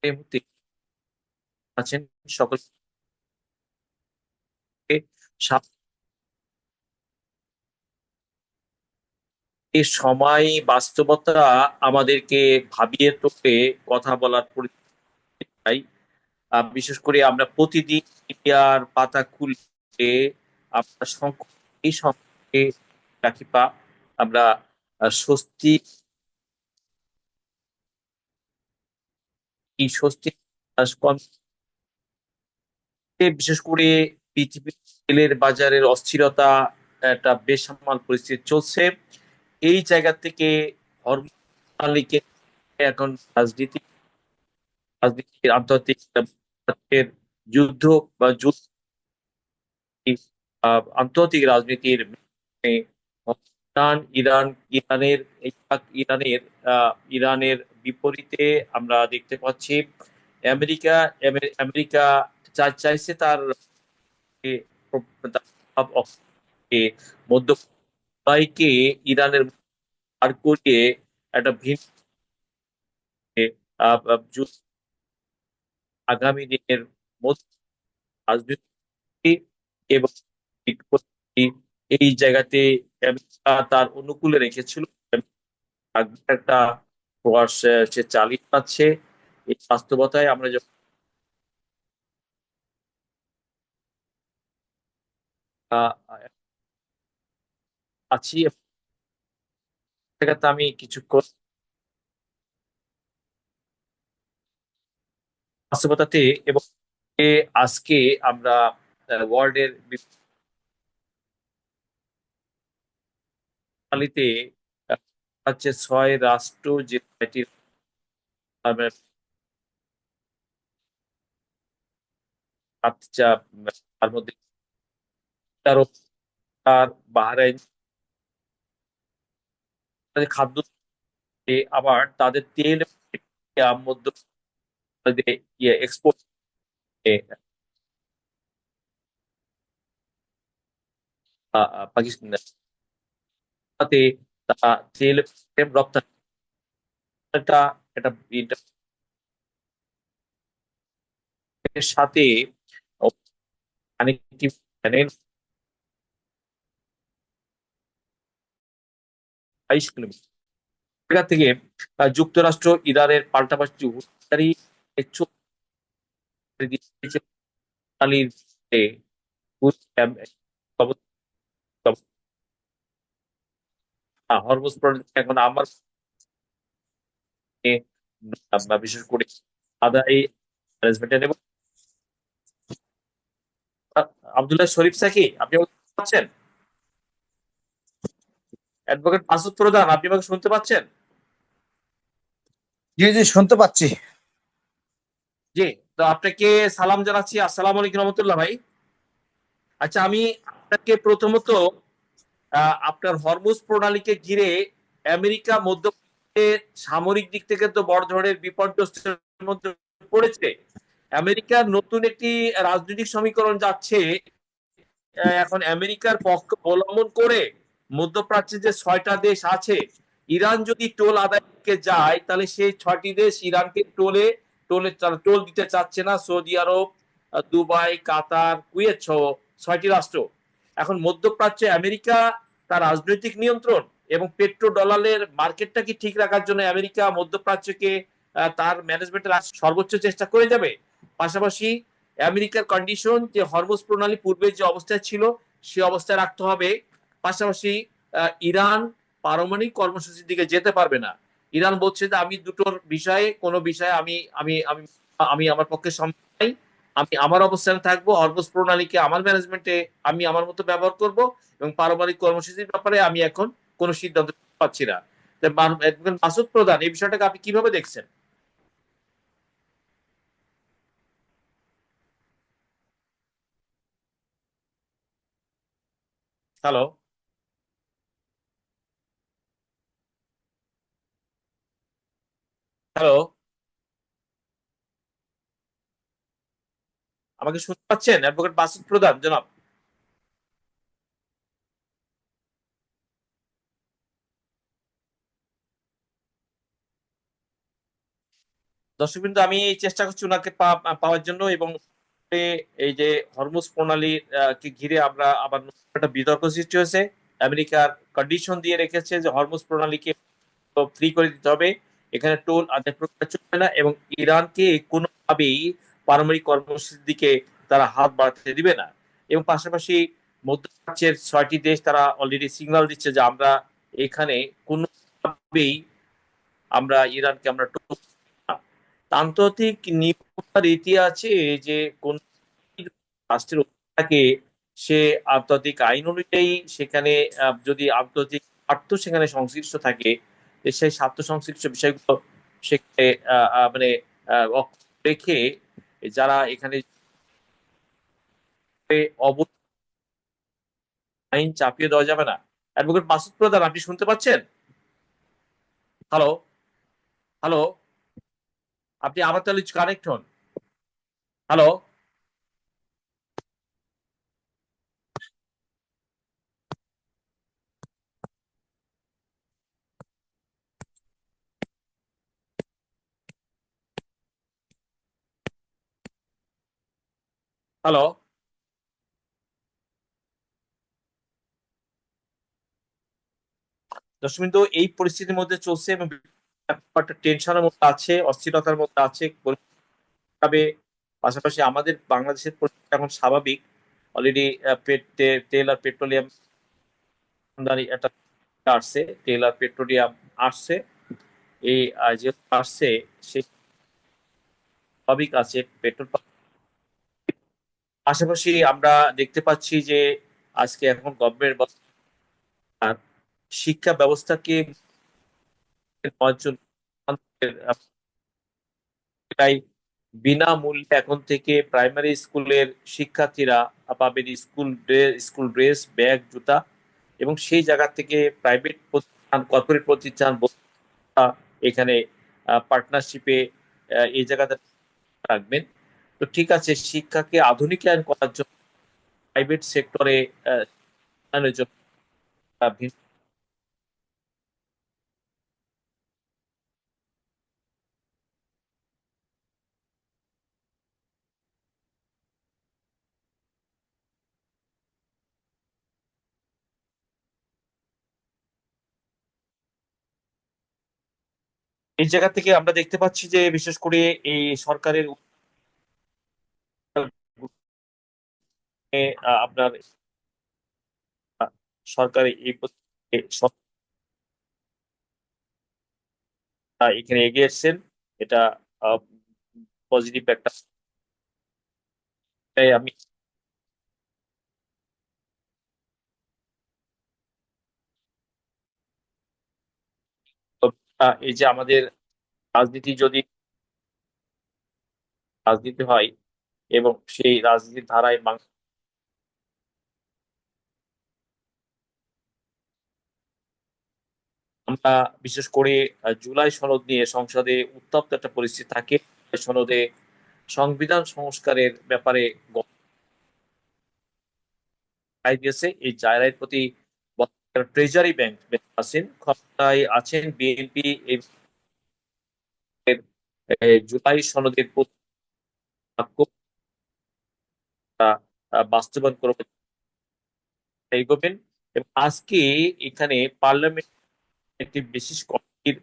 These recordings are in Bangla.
এই মুহূর্তে আছেন সকলকে সা- এই সময় বাস্তবতা আমাদেরকে ভাবিয়ে তোলে কথা বলার পরিচয়। বিশেষ করে আমরা প্রতিদিন মিডিয়ার পাতা খুলে আমরা এই সম্পর্কে রাখি পা আমরা স্বস্তি এই স্বস্তি বিশেষ করে পৃথিবীর তেলের বাজারের অস্থিরতা একটা বেসামাল পরিস্থিতি চলছে। এই জায়গা থেকে হরমোন মালিকের এখন রাজনীতির আন্তর্জাতিক যুদ্ধ বা যুদ্ধ আন্তর্জাতিক রাজনীতির ইরানের বিপরীতে আমরা দেখতে পাচ্ছি আমেরিকা আমেরিকা চাইছে তার মধ্যে ইরানের পার করিয়ে একটা ভিন্ন আগামী দিনের মধ্যে রাজনীতি এবং এই জায়গাতে আমেরিকা তার অনুকূলে রেখেছিল। একটা প্রয়াস সে চালিয়ে যাচ্ছে। এই বাস্তবতায় আমরা যখন আহ, আছি জায়গাতে আমি কিছুক্ষণ বাস্তবতাতে এবং আজকে আমরা ওয়ার্ল্ডের বিপণালীতে হচ্ছে 6 রাষ্ট্র যে ছয়টি আমরা তার মধ্যে কাতার, বাহরাইন তাদের খাদ্য আবার তাদের তেল মধ্য এক্সপোর্ট পাকিস্তান তাতে তেল রপ্তানি এটা এটা এর সাথে কানেক্টিভ চ্যানেল 22 কিলোমিটার জায়গা থেকে যুক্তরাষ্ট্র ইরানের পাল্টাপাল্টি হুঁশিয়ারি দিয়েছে ইতালির যে হরমুজ প্রণালী এখন আমার বিশেষ করে আদায় ম্যানেজমেন্টের এবং আব্দুল্লাহ শরীফ সাকি আপনি আমাকে শুনতে পাচ্ছেন? অ্যাডভোকেট মাসুদ প্রধান আপনি আমাকে শুনতে পাচ্ছেন? জি জি, শুনতে পাচ্ছি। জি। তো আপনাকে সালাম জানাচ্ছি, আসসালামু আলাইকুম রহমতুল্লাহ ভাই। আচ্ছা, আমি আপনাকে প্রথমত আপনার হরমুজ প্রণালীকে ঘিরে আমেরিকা মধ্যপ্রাচ্যে সামরিক দিক থেকে তো বড় ধরনের বিপর্যস্তের মধ্যে পড়েছে। আমেরিকার নতুন একটি রাজনৈতিক সমীকরণ যাচ্ছে। এখন আমেরিকার পক্ষ অবলম্বন করে মধ্যপ্রাচ্যে যে 6টা দেশ আছে, ইরান যদি টোল আদায়কে যায় তাহলে সেই 6টি দেশ ইরানকে টোল দিতে চাচ্ছে না। সৌদি আরব, দুবাই, কাতার, কুয়েত সহ 6টি রাষ্ট্র। এখন মধ্যপ্রাচ্যে আমেরিকা তার রাজনৈতিক নিয়ন্ত্রণ এবং পেট্রো ডলারের মার্কেটটাকে ঠিক রাখার জন্য আমেরিকা মধ্যপ্রাচ্যকে তার ম্যানেজমেন্টের সর্বোচ্চ চেষ্টা করে যাবে। পাশাপাশি আমেরিকার কন্ডিশন যে হরমুজ প্রণালী পূর্বে যে অবস্থায় ছিল সে অবস্থায় রাখতে হবে। পাশাপাশি ইরান পারমাণবিক কর্মসূচির দিকে যেতে পারবে না। ইরান বলছে যে আমি দুটোর বিষয়ে কোনো বিষয়ে আমি আমি আমি আমি আমার পক্ষে সম্মত নাই। আমি আমার অবস্থানে থাকবো, হরমুজ প্রণালীকে আমার ম্যানেজমেন্টে আমি আমার মতো ব্যবহার করব এবং পারমাণবিক কর্মসূচির ব্যাপারে আমি এখন কোনো সিদ্ধান্ত পাচ্ছি না। মাসুদ প্রধান, এই বিষয়টাকে আপনি কিভাবে দেখছেন? হ্যালো, হ্যালো, আমাকে শুনতে পাচ্ছেন অ্যাডভোকেট মাসুদ প্রধান জনাব? দর্শকবৃন্দ, আমি চেষ্টা করছি ওনাকে পাওয়ার জন্য, এবং এই যে হরমুজ প্রণালী কে ঘিরে আমরা আবার নতুন একটা বিতর্ক সৃষ্টি হয়েছে। আমেরিকার কন্ডিশন দিয়ে রেখেছে যে হরমুজ প্রণালীকে ফ্রি করে দিতে হবে, এখানে টোল আদায় প্রক্রিয়া চলবে না, এবং ইরানকে কোনোভাবেই পারমাণবিক কর্মসূচির দিকে তারা হাত বাড়াতে দিবে না। এবং পাশাপাশি মধ্যপ্রাচ্যের 6টি দেশ তারা অলরেডি সিগন্যাল দিচ্ছে যে আমরা এখানে কোনোভাবেই আমরা ইরানকে আমরা টোল না। আন্তর্জাতিক নিরাপত্তার রীতি আছে যে কোন রাষ্ট্রের থাকে, সে আন্তর্জাতিক আইন অনুযায়ী সেখানে যদি আন্তর্জাতিক স্বার্থ সেখানে সংশ্লিষ্ট থাকে, সেই স্বার্থ সংশ্লিষ্ট বিষয়গুলো সেখানে মানে রেখে যারা এখানে আইন চাপিয়ে দেওয়া যাবে না। অ্যাডভোকেট মাসুদ প্রধান, আপনি শুনতে পাচ্ছেন? হ্যালো, হ্যালো, আপনি আবার তাহলে কানেক্ট হন। Hello, hello. দর্শক বিন্দু, এই পরিস্থিতির মধ্যে চলছে এবং একটা টেনশনের মধ্যে আছে, অস্থিরতার মধ্যে আছে ভাবে। পাশাপাশি আমাদের বাংলাদেশের পরিস্থিতি এখন স্বাভাবিক। অলরেডি তেল আর পেট্রোলিয়াম আমদানি একটা আসছে, তেল আর পেট্রোলিয়াম আসছে। এই যে আসছে সে স্বাভাবিক আছে পেট্রোল। পাশাপাশি আমরা দেখতে পাচ্ছি যে আজকে এখন গভর্নমেন্ট শিক্ষা ব্যবস্থাকে নেওয়ার জন্য তাই বিনামূল্যে এখন থেকে প্রাইমারি স্কুলের শিক্ষার্থীরা পাবেন স্কুল ড্রেস, ব্যাগ, জুতা, এবং সেই জায়গা থেকে প্রাইভেট প্রতিষ্ঠান, কর্পোরেট প্রতিষ্ঠান এখানে পার্টনারশিপে এই জায়গাতে রাখবেন। তো ঠিক আছে, শিক্ষাকে আধুনিকায়ন করার জন্য প্রাইভেট সেক্টরে জন্য এই জায়গা থেকে আমরা দেখতে পাচ্ছি যে বিশেষ করে এই সরকারের আপনার সরকার এই এখানে এগিয়ে এসেছেন। এটা পজিটিভ একটা। তাই আমি এই যে আমাদের রাজনীতি যদি রাজনীতি হয় এবং সেই রাজনীতির ধারায় আমরা বিশেষ করে জুলাই সনদ নিয়ে সংসদে উত্তপ্ত একটা পরিস্থিতি থাকে। জুলাই সনদে সংবিধান সংস্কারের ব্যাপারে রায় দিয়েছে। এই রায়ের প্রতি ট্রেজারি ব্যাংক আছেন, ক্ষমতায় আছেন বিএনপি, জুলাই সনদের প্রতি বাস্তবায়ন করবে এগোবেন। এবং আজকে এখানে পার্লামেন্ট একটি বিশেষ কমিটির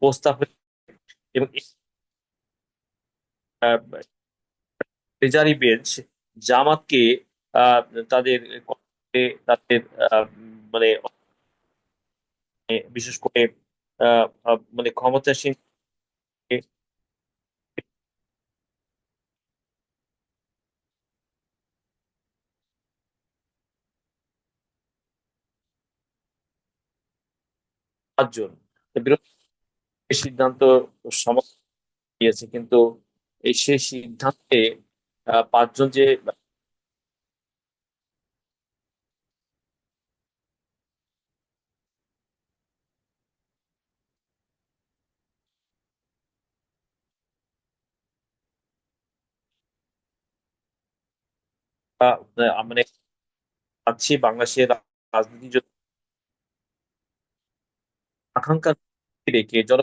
প্রস্তাব এবং ট্রেজারি বেঞ্চ জামাতকে আহ, তাদের তাদের মানে বিশেষ করে মানে ক্ষমতাসীন 5 জন বিরোধী সিদ্ধান্ত সমর্থন দিয়েছে, কিন্তু এই সেই সিদ্ধান্তে 5 জন যে মানে পাচ্ছি বাংলাদেশের রাজনীতি যদি আকাঙ্ক্ষা রেখে জন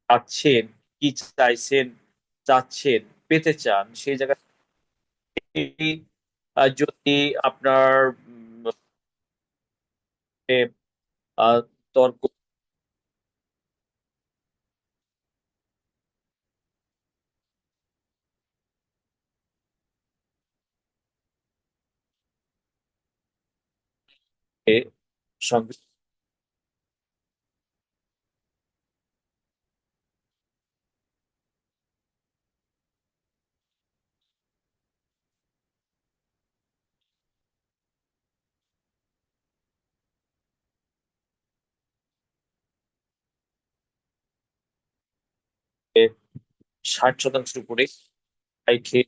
চাচ্ছেন, কি চাইছেন, চাচ্ছেন, পেতে চান, সেই জায়গায় যদি আপনার এ, আহ, তর্ক সঙ্গে এ 60% উপরে রেখে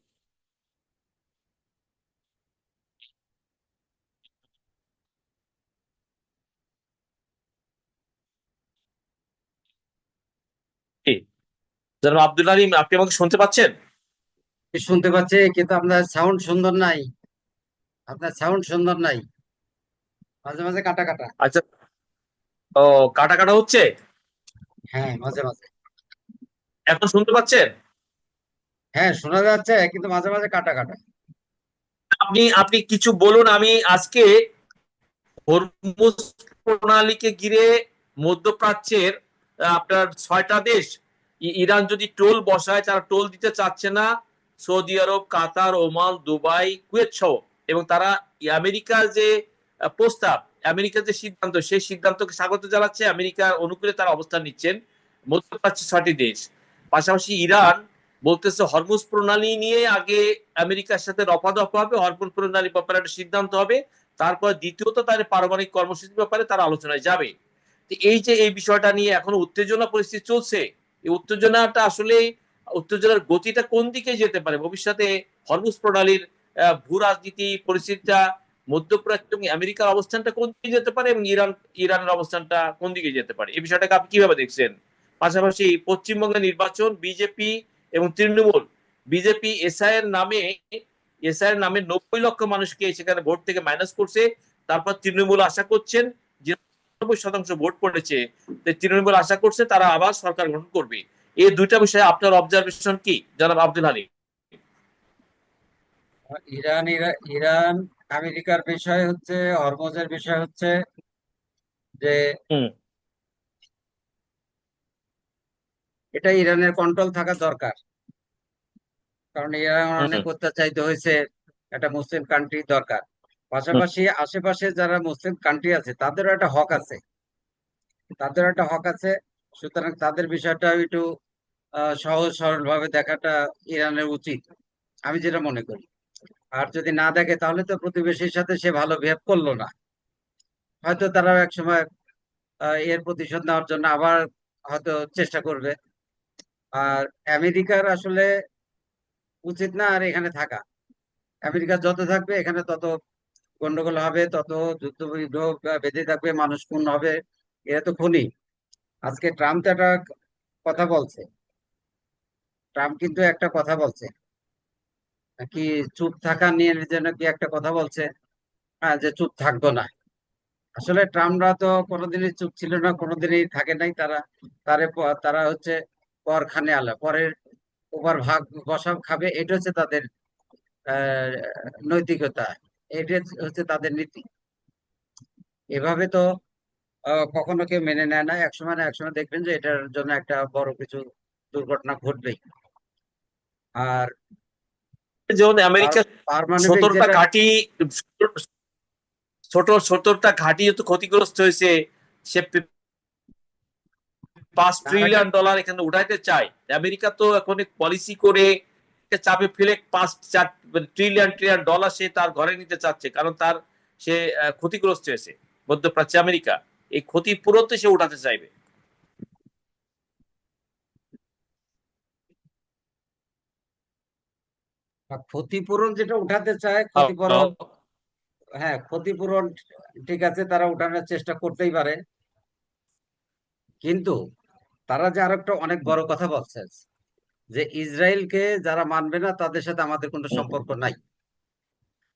জনাব আব্দুল আলিম, আপনি আমাকে শুনতে পাচ্ছেন? শুনতে পাচ্ছি, কিন্তু আপনার সাউন্ড সুন্দর নাই। আপনার সাউন্ড সুন্দর নাই, মাঝে মাঝে কাটা কাটা। আচ্ছা। ও, কাটা কাটা হচ্ছে। হ্যাঁ, মাঝে মাঝে। এখন শুনতে পাচ্ছেন? হ্যাঁ, শোনা যাচ্ছে, কিন্তু মাঝে মাঝে কাটা কাটা। আপনি আপনি কিছু বলুন। আমি আজকে হরমুজ প্রণালীকে ঘিরে মধ্যপ্রাচ্যের আপনার 6টা দেশ, ইরান যদি টোল বসায়, তারা টোল দিতে চাচ্ছে না। সৌদি আরব, কাতার, ওমান, দুবাই, কুয়েত সহ। এবং তারা আমেরিকার যে প্রস্তাব, আমেরিকার যে সিদ্ধান্ত, সেই সিদ্ধান্তকে স্বাগত জানাচ্ছে, আমেরিকার অনুকূলে তারা অবস্থান নিচ্ছেন মধ্যপ্রাচ্যের 6টি দেশ। পাশাপাশি ইরান বলতেছে হরমুজ প্রণালী নিয়ে আগে আমেরিকার সাথে রফাদফা হবে, হরমুজ প্রণালী ব্যাপারে একটা সিদ্ধান্ত হবে, তারপর দ্বিতীয়ত তার পারমাণবিক কর্মসূচির ব্যাপারে তারা আলোচনায় যাবে। এই যে এই বিষয়টা নিয়ে এখন উত্তেজনা পরিস্থিতি চলছে, এই উত্তেজনাটা আসলে, উত্তেজনার গতিটা কোন দিকে যেতে পারে ভবিষ্যতে? হরমুজ প্রণালীর ভূ রাজনীতি পরিস্থিতিটা, মধ্যপ্রাচ্য এবং আমেরিকার অবস্থানটা কোন দিকে যেতে পারে, এবং ইরানের অবস্থানটা কোন দিকে যেতে পারে, এই বিষয়টাকে আপনি কিভাবে দেখছেন? পাশাপাশি পশ্চিমবঙ্গের নির্বাচন, বিজেপি এবং তৃণমূল, বিজেপি এসআইয়ের নামে 90 লক্ষ মানুষকে সেখানে ভোট থেকে মাইনাস করছে। তারপর তৃণমূল আশা করছেন যে 90% ভোট পড়েছে, তৃণমূল আশা করছে তারা আবার সরকার গঠন করবে। এই দুইটা বিষয়ে আপনার অবজারভেশন কি, জনাব আব্দুল হালিম? ইরান আমেরিকার বিষয় হচ্ছে, হরমুজের বিষয় হচ্ছে যে হুম। এটা ইরানের কন্ট্রোল থাকা দরকার। কারণ ইরান হুম। অনেক অত্যাচারিত হয়েছে, একটা মুসলিম কান্ট্রি দরকার। হুম। পাশাপাশি আশেপাশে যারা মুসলিম কান্ট্রি আছে তাদেরও একটা হক আছে, তাদেরও একটা হক আছে। সুতরাং তাদের বিষয়টা একটু সহজ সরল ভাবে দেখাটা ইরানের উচিত, আমি যেটা মনে করি। আর যদি না দেখে তাহলে তো প্রতিবেশীর সাথে সে ভালো বিহেভ করলো না, হয়তো তারাও এক সময় এর প্রতিশোধ নেওয়ার জন্য আবার হয়তো চেষ্টা করবে। আর আমেরিকার আসলে উচিত না আর এখানে থাকা। আমেরিকা যত থাকবে এখানে তত গন্ডগোল হবে, তত যুদ্ধ বিগ্রহ বেঁধে থাকবে, মানুষ খুন হবে। এরা তো খুনি। আজকে ট্রাম্প তো একটা কথা বলছে, ট্রাম্প কিন্তু একটা কথা বলছে, কি চুপ থাকা নিয়ে যেন কি একটা কথা বলছে। হ্যাঁ, যে চুপ থাকবো না। আসলে ট্রাম্পরা তো কোনোদিনই চুপ ছিল না, কোনোদিনই থাকে নাই তারা। তারা হচ্ছে পর খানে আলা, পরের ওপর ভাগ বসা খাবে, এটা হচ্ছে তাদের আহ নৈতিকতা, এটা হচ্ছে তাদের নীতি। এভাবে তো কখনো কেউ মেনে নেয় না। একসময় না একসময় দেখবেন যে এটার জন্য একটা বড় কিছু দুর্ঘটনা ঘটবেই। আর যেমন আমেরিকা পারমাণবিক 17টা যেটা, ঘাঁটি, ছোট 17টা ঘাঁটি যত ক্ষতিগ্রস্ত হয়েছে, সে $5 ট্রিলিয়ন এখানে উঠাইতে চায়। আমেরিকা তো এখন পলিসি করে চাপে ফেলে 5-4 ট্রিলিয়ন ট্রিলিয়ন ডলার সে তার ঘরে নিতে চাচ্ছে, কারণ তার সে ক্ষতিগ্রস্ত হয়েছে মধ্যপ্রাচ্যে আমেরিকা। এই ক্ষতির পূরণ তো সে উঠাতে চাইবে। ক্ষতিপূরণ যেটা উঠাতে চায়, হ্যালো। ক্ষতিপূরণ, হ্যাঁ ক্ষতিপূরণ ঠিক আছে, তারা উঠানোর চেষ্টা করতেই পারে। কিন্তু তারা যে আরেকটা অনেক বড় কথা বলছে, যে ইসরায়েলকে যারা মানবে না তাদের সাথে আমাদের কোনো সম্পর্ক নাই,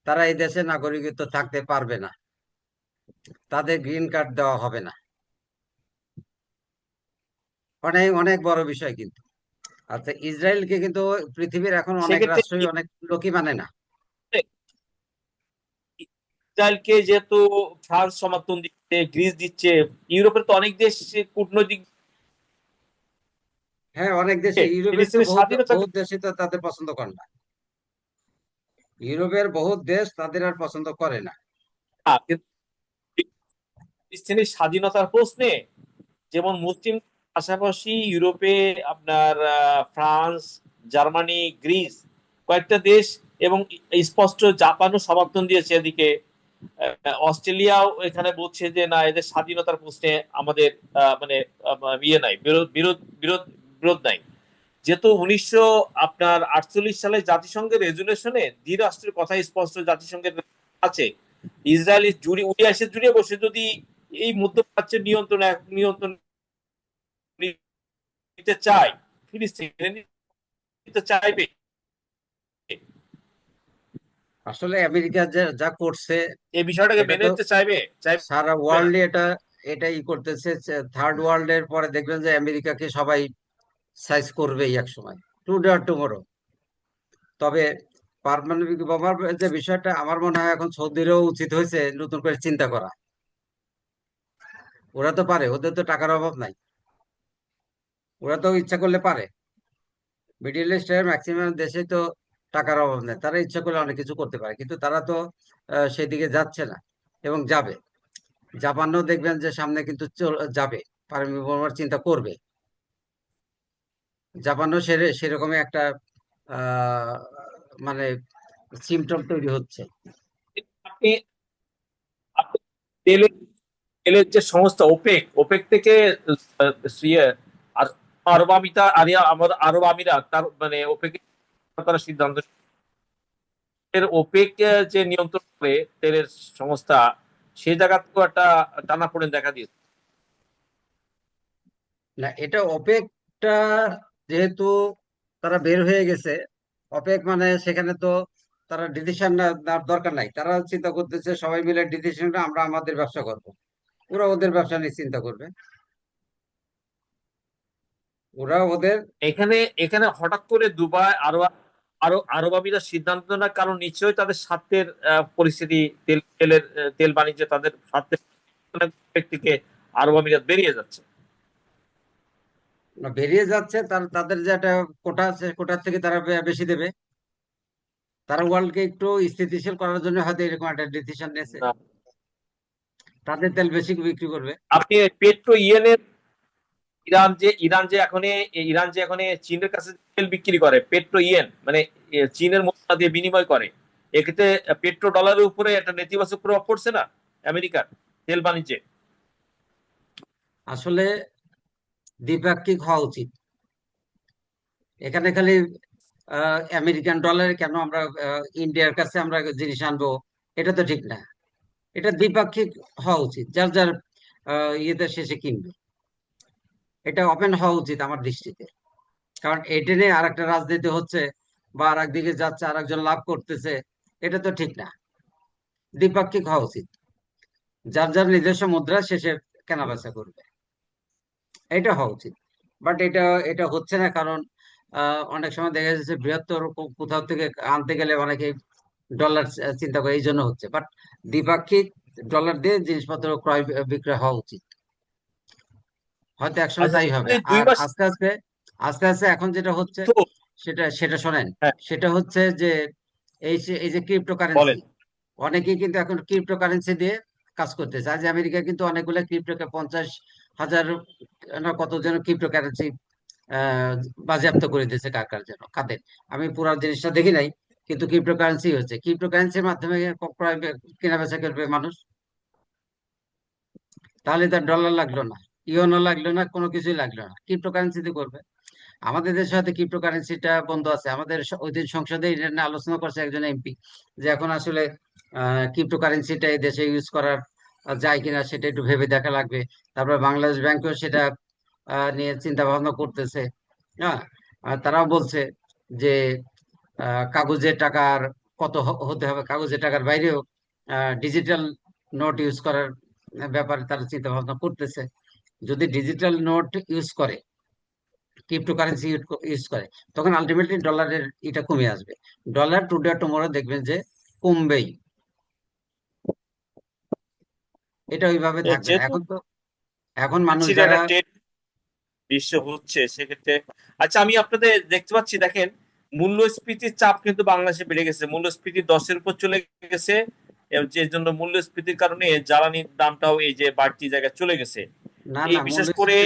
তারা এই দেশে নাগরিকত্ব থাকতে পারবে না, তাদের গ্রিন কার্ড দেওয়া হবে না। অনেক অনেক বড় বিষয় কিন্তু। আচ্ছা, ইসরায়েলকে কিন্তু পৃথিবীর এখন অনেক সেক্ষেত্রে রাষ্ট্রই অনেক লোকই মানে না। ইসরায়েলকে যেহেতু ফ্রান্স সমর্থন দিচ্ছে, গ্রিস দিচ্ছে, ইউরোপের তো অনেক দেশ কূটনৈতিক হ্যাঁ, অনেক দেশে, ইউরোপের তো ফিলিস্তিনের বহুত স্বাধীনতা। বহুত দেশই তো তাদের পছন্দ করে না। ইউরোপের বহুত দেশ তাদের আর পছন্দ করে না। কিন্তু ফিলিস্তিনের স্বাধীনতার প্রশ্নে যেমন মুসলিম পাশাপাশি ইউরোপে আপনার ফ্রান্স, জার্মানি, গ্রিস কয়েকটা দেশ এবং স্পষ্ট জাপানও সমর্থন দিয়েছে এদিকে। অস্ট্রেলিয়াও এখানে বলছে যে না, এদের স্বাধীনতার প্রশ্নে আমাদের মানে ইয়ে নাই, বিরোধ বিরোধ বিরোধ বিরোধ নাই। যেহেতু 1948 সালে জাতিসংঘের রেজুলেশনে দ্বিরাষ্ট্রের কথা স্পষ্ট জাতিসংঘের আছে। ইসরায়েল জুড়ে উড়ে এসে জুড়ে বসে যদি এই মধ্যপ্রাচ্যের নিয়ন্ত্রণ নিতে চায়, ফিলিস্তিন নিতে চাইবে। আসলে আমেরিকা যা যা করছে, এই বিষয়টাকে এটা মেনে তো নিতে চাইবে চাইবে সারা না। ওয়ার্ল্ডে এটাই করতেছে। থার্ড ওয়ার্ল্ডের পরে দেখবেন যে আমেরিকাকে সবাই সাইজ করবেই এক সময়, টুডে আর টুমরো। তবে পারমাণবিক বোমার যে বিষয়টা, আমার মনে হয় এখন সৌদিরও উচিত হয়েছে নতুন করে চিন্তা করা। ওরা তো পারে, ওদের তো টাকার অভাব নাই, ওরা তো ইচ্ছা করলে পারে। মিডিল ইস্টের ম্যাক্সিমাম দেশে তো টাকার অভাব নেই, তারা ইচ্ছা করলে অনেক কিছু করতে পারে, কিন্তু তারা তো সেদিকে যাচ্ছে না এবং যাবে। জাপানও দেখবেন যে সামনে কিন্তু যাবে, পারমাণবিক বোমার চিন্তা করবে। জাপানও সেরকমই একটা আহ মানে সিমটম তৈরি হচ্ছে। আপনি আপনি তেলের তেলের যে সংস্থা ওপেক, ওপেক থেকে আহ, ইয়ে, আর আরব আমিরা আমাদের আরব আমিরাত তার মানে ওপেক তারা সিদ্ধান্ত এর ওপেক যে নিয়ন্ত্রণ করে তেলের সংস্থা, সেই জায়গা থেকেও একটা টানাপোড়েন দেখা দিয়েছে। না, এটা ওপেকটা যেহেতু তারা বের হয়ে গেছে, ওপেক মানে সেখানে তো তারা ডিসিশন নেওয়ার দরকার নাই, তারা চিন্তা করতেছে সবাই মিলে ডিসিশনটা আমরা আমাদের ব্যবসা করব। ওরা ওদের ব্যবসা নিয়ে চিন্তা করবে, ওরা ওদের। এখানে এখানে হঠাৎ করে দুবাই আরো আরো আরব আমিরাত সিদ্ধান্ত নেওয়ার কারণ নিশ্চয়ই তাদের স্বার্থের পরিস্থিতি, তেল বাণিজ্যে তাদের স্বার্থের থেকে আরব আমিরাত বেরিয়ে যাচ্ছে। বেরিয়ে যাচ্ছে, তাদের যে একটা কোটা আছে, কোটার থেকে তারা বেশি দেবে। তারা ওয়ার্ল্ডকে একটু স্থিতিশীল করার জন্য হয়তো এরকম একটা ডিসিশন নিয়েছে, না, তাদের তেল বেশি বিক্রি করবে। আপনি পেট্রো ইয়েনের ইরান যে এখন চীনের কাছে তেল বিক্রি করে পেট্রো ইয়েন মানে চীনের মুদ্রা দিয়ে বিনিময় করে, এক্ষেত্রে পেট্রো ডলারের উপরে একটা নেতিবাচক প্রভাব পড়ছে না আমেরিকার তেল বাণিজ্যে? আসলে দ্বিপাক্ষিক হওয়া উচিত। এখানে খালি আমেরিকান ডলারে কেন আমরা ইন্ডিয়ার কাছে আমরা জিনিস আনবো, এটা তো ঠিক না। এটা দ্বিপাক্ষিক হওয়া উচিত, যার যার ইয়েতে শেষে কিনবে। এটা ওপেন হওয়া উচিত আমার দৃষ্টিতে। কারণ এটা নিয়ে আর একটা রাজনীতি হচ্ছে, বা আর একদিকে যাচ্ছে, আর একজন লাভ করতেছে, এটা তো ঠিক না। দ্বিপাক্ষিক হওয়া উচিত, যার যার নিজস্ব মুদ্রা শেষে কেনা বেচা করবে, এটা হওয়া উচিত। বাট এটা এটা হচ্ছে না, কারণ অনেক সময় দেখা যাচ্ছে বৃহত্তর কোথাও থেকে আনতে গেলে অনেকে ডলার চিন্তা করে, এই জন্য হচ্ছে। বাট দ্বিপাক্ষিক ডলার দিয়ে জিনিসপত্র ক্রয় বিক্রয় হওয়া উচিত, হয়তো একসময় আচ্ছা, তাই হবে। দুই আর মাস আস্তে আস্তে আস্তে আস্তে এখন যেটা হচ্ছে, তো সেটা সেটা শোনেন। হ্যাঁ, সেটা হচ্ছে যে এই যে ক্রিপ্টোকারেন্সি, বলেন। অনেকেই কিন্তু এখন ক্রিপ্টোকারেন্সি দিয়ে কাজ করতেছে। আজ আমেরিকা কিন্তু অনেকগুলো 50,000 না কত যেন ক্রিপ্টোকারেন্সি আহ বাজেয়াপ্ত করে দিয়েছে, কার কার যেন কাদের। আমি পুরো জিনিসটা দেখি নাই, কিন্তু ক্রিপ্টোকারেন্সি হচ্ছে, ক্রিপ্টোকারেন্সির মাধ্যমে ক্রয় কেনা বেচা করবে মানুষ। তাহলে তার ডলার লাগলো না, ইওনো লাগলো না, কোনো কিছুই লাগলো না, ক্রিপ্টোকারেন্সিতে করবে। আমাদের দেশে হয়তো ক্রিপ্টোকারেন্সিটা বন্ধ আছে। আমাদের ওই দিন সংসদে এটা নিয়ে আলোচনা করছে একজন এমপি, যে এখন আসলে ক্রিপ্টোকারেন্সিটা এই দেশে ইউজ করার যায় কিনা সেটা একটু ভেবে দেখা লাগবে। তারপরে বাংলাদেশ ব্যাংকও সেটা নিয়ে চিন্তা ভাবনা করতেছে। হ্যাঁ, আর তারাও বলছে যে কাগজের টাকার কত হতে হবে, কাগজের টাকার বাইরেও ডিজিটাল নোট ইউজ করার ব্যাপারে তারা চিন্তা ভাবনা করতেছে। যদি ডিজিটাল নোট ইউজ করে, ক্রিপ্টোকারেন্সি ইউজ করে, তখন আলটিমেটলি ডলারের এটা কমে আসবে। ডলার টুডে টুমোরো দেখবেন যে কমবেই, এটা ওইভাবে তো থাকবে না। যেহেতু এখন মানুষ দেখছি যে যারা, একটা ট্রেড বিশ্ব হচ্ছে সেক্ষেত্রে, আচ্ছা আমি আপনাদের দেখতে পাচ্ছি দেখেন মূল্যস্ফীতির চাপ কিন্তু বাংলাদেশে বেড়ে গেছে, মূল্যস্ফীতি 10-এর উপর চলে গেছে, এবং যে জন্য মূল্যস্ফীতির কারণে জ্বালানির দামটাও এই যে বাড়তি জায়গায় চলে গেছে না এই না, বিশেষ করে।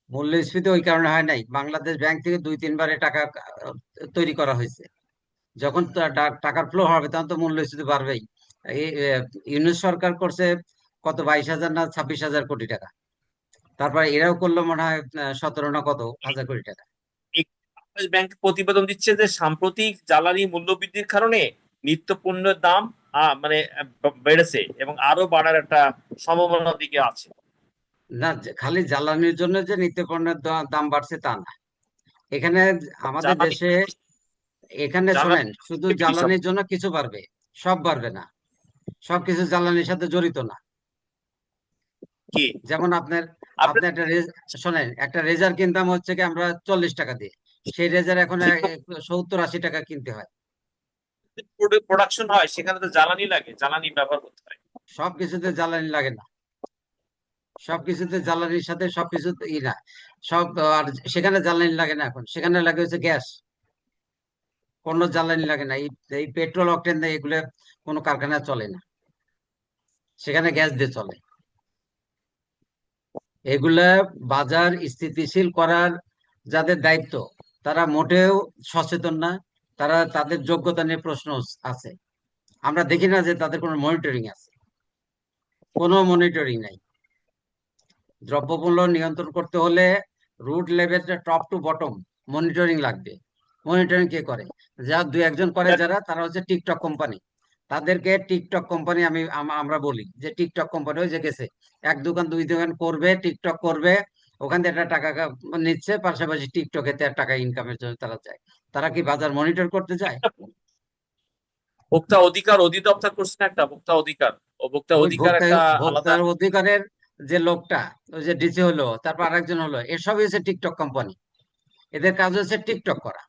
মূল্যস্ফীতি ওই কারণে হয় নাই, বাংলাদেশ ব্যাংক থেকে 2-3 বারে টাকা তৈরি করা হয়েছে। যখন টাকার ফ্লো হবে তখন তো মূল্যস্ফীতি বাড়বেই। এই ইউনূস সরকার করছে কত, 22,000 না 26,000 কোটি টাকা, তারপরে এরাও করলো মনে হয় 17 না কত হাজার কোটি টাকা। বাংলাদেশ ব্যাংক প্রতিবেদন দিচ্ছে যে সাম্প্রতিক জ্বালানি মূল্য বৃদ্ধির কারণে নিত্য পণ্যের দাম মানে বেড়েছে এবং আরো বাড়ার একটা সম্ভাবনার দিকে আছে। না, খালি জ্বালানির জন্য যে নিত্যপণ্যের দাম বাড়ছে তা না, এখানে আমাদের জ্বালানি দেশে, এখানে জ্বালানি শোনেন, শুধু কি সব জ্বালানির জন্য কিছু বাড়বে, সব বাড়বে না, সবকিছু জ্বালানির সাথে জড়িত না। কি যেমন আপনার, আপনার আপনি একটা শোনেন, একটা রেজার কিনতাম হচ্ছে কি আমরা 40 টাকা দিয়ে, সেই রেজার এখন 70-80 টাকা কিনতে হয়। প্রোডাকশন হয় সেখানে তো জ্বালানি লাগে, জ্বালানি ব্যবহার করতে হয়। সবকিছুতে জ্বালানি লাগে না, সবকিছুতে জ্বালানির সাথে সবকিছু ই না, সব। আর সেখানে জ্বালানি লাগে না, এখন সেখানে লাগে হচ্ছে গ্যাস, কোনো জ্বালানি লাগে না। এই এই পেট্রোল অকটেন দিয়ে এগুলো কোনো কারখানা চলে না, সেখানে গ্যাস দিয়ে চলে। এগুলা বাজার স্থিতিশীল করার যাদের দায়িত্ব, তারা মোটেও সচেতন না, তারা, তাদের যোগ্যতা নিয়ে প্রশ্ন আছে। আমরা দেখি না যে তাদের কোনো মনিটরিং আছে, কোনো মনিটরিং নাই। দ্রব্যমূল্য নিয়ন্ত্রণ করতে হলে root level, top to bottom monitoring লাগবে। মনিটরিং কে করে? যা দুই একজন করে, যারা, তারা হচ্ছে টিকটক কোম্পানি। তাদেরকে টিকটক কোম্পানি, আমরা বলি যে টিকটক কোম্পানি ওই যে গেছে, এক দোকান দুই দোকান করবে, টিকটক করবে, ওখান থেকে একটা টাকা নিচ্ছে, পাশাপাশি টিকটকে টাকা ইনকামের জন্য তারা যায়। তারা কি বাজার মনিটর করতে যায়? ভোক্তা অধিকার অধিদপ্তর করছে না একটা ভোক্তা অধিকার, ও ভোক্তা ওই অধিকার একটা আলাদা। ভোক্তার অধিকারের যে লোকটা, ওই যে ডিসি হলো, তারপর আরেকজন হলো, এসবই হচ্ছে টিকটক কোম্পানি। এদের কাজ হচ্ছে টিকটক করা।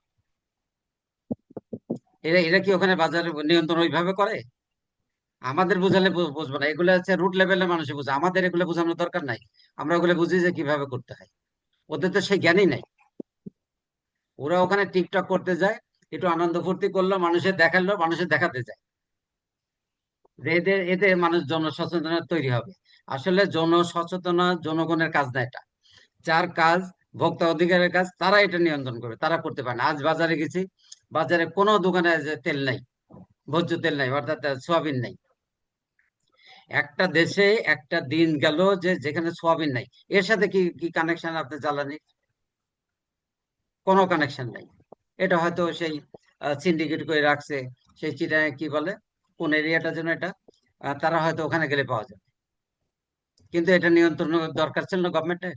এরা এরা কি ওখানে বাজার নিয়ন্ত্রণ ওইভাবে করে? আমাদের বুঝালে বুঝবো না, এগুলো হচ্ছে রুট লেভেলের মানুষ বুঝে, আমাদের এগুলো বোঝানোর দরকার নাই। আমরা ওগুলো বুঝি যে কিভাবে করতে হয়, ওদের তো সেই জ্ঞানই নাই। ওরা ওখানে টিকটক করতে যায়, একটু আনন্দ ফুর্তি করলো, মানুষের দেখালো, মানুষের দেখাতে যায় যে এদের এতে মানুষ জনসচেতনতা তৈরি হবে। আসলে জনসচেতনতা জনগণের কাজ না এটা, যার কাজ ভোক্তা অধিকারের কাজ, তারা এটা নিয়ন্ত্রণ করবে, তারা করতে পারে না। আজ বাজারে গেছি, বাজারে কোনো দোকানে যে তেল নাই, ভোজ্য তেল নাই, অর্থাৎ সোয়াবিন নাই। একটা দেশে একটা দিন গেল যে যেখানে সোয়াবিন নাই, এর সাথে কি কি কানেকশন আপনার জ্বালানি? কোনো কানেকশন নাই। এটা হয়তো সেই সিন্ডিকেট করে রাখছে, সেই চিটা কি বলে, কোন এরিয়াটা যেন এটা, তারা হয়তো ওখানে গেলে পাওয়া যায়। কিন্তু এটা নিয়ন্ত্রণ দরকার ছিল না গভর্নমেন্টের,